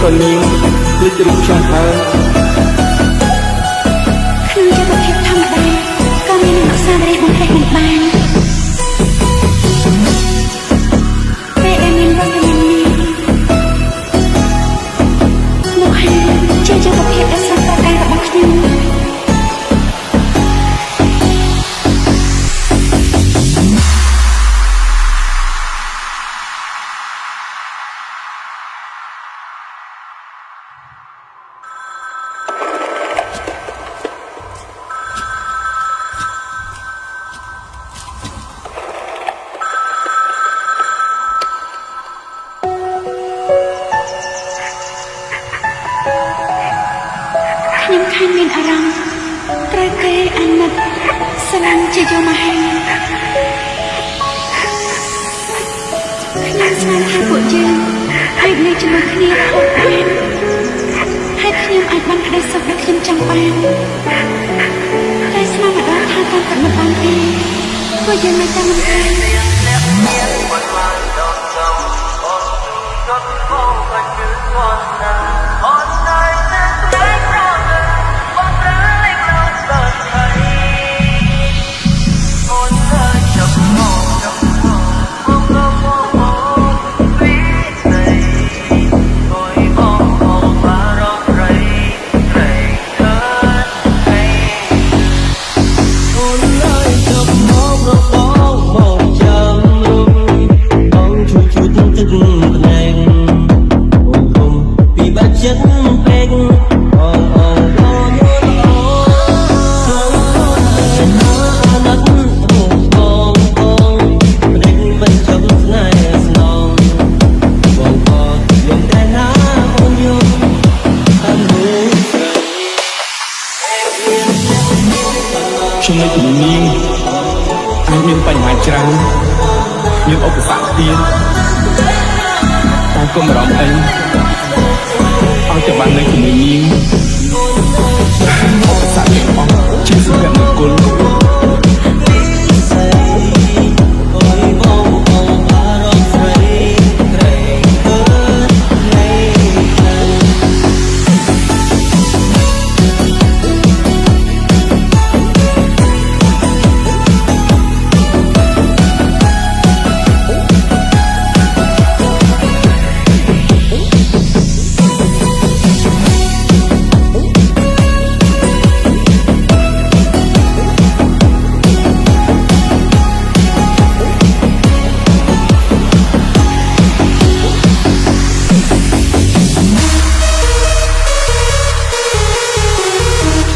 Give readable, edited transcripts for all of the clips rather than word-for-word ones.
còn mình lịch trình trong thơคือจะบอกเพียงธรรมดาก็มีหนึ่งสามเรียบมันแค่หนึ่งบานแต่เอ็มินว่าเป็นยังไงโมหันจะบอกเพียงแต่สักประการระบักนึงខ្ញុំខានមានអារម្មណ៍ត្រូវគេអាណិតស្រឡាញ់ជាយមហេខ្ញុំស្មានថាពួកយើងអាចនៅជាមួយគ្នារហូតបានហើយខ្ញុំអាចបានក្តីសុខដែលខ្ញុំចង់បានតែស្មានម្ដងថាតាមតែមិនបានទេពួកយើងនៅតែមិនបានចំណុចជំនាញអាចមានបញ្ហាច្រើនមានឧបសគ្គទៀតតែកុំបារម្ភអីឲ្យតែបាននៅជាមួយនាងឧបសគ្គទាំងអស់ជាសុភមង្គល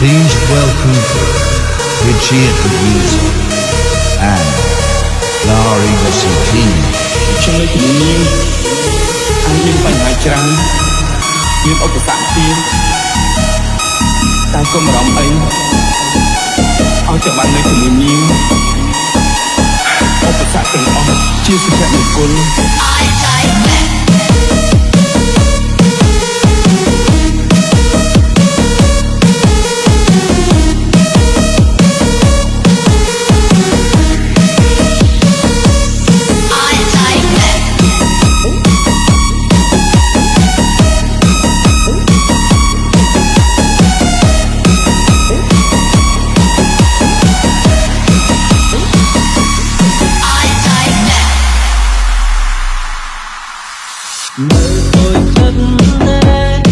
Please welcome Richard the User and Larry the Team. ចំណុចជំនាញអាចមានបញ្ហាច្រើនមានឧបសគ្គទៀតតែកុំបារម្ភអីឲ្យតែបាននៅជាមួយនាងឧបសគ្គទាំងអស់ជាសុភមង្គលnơi tôi chân em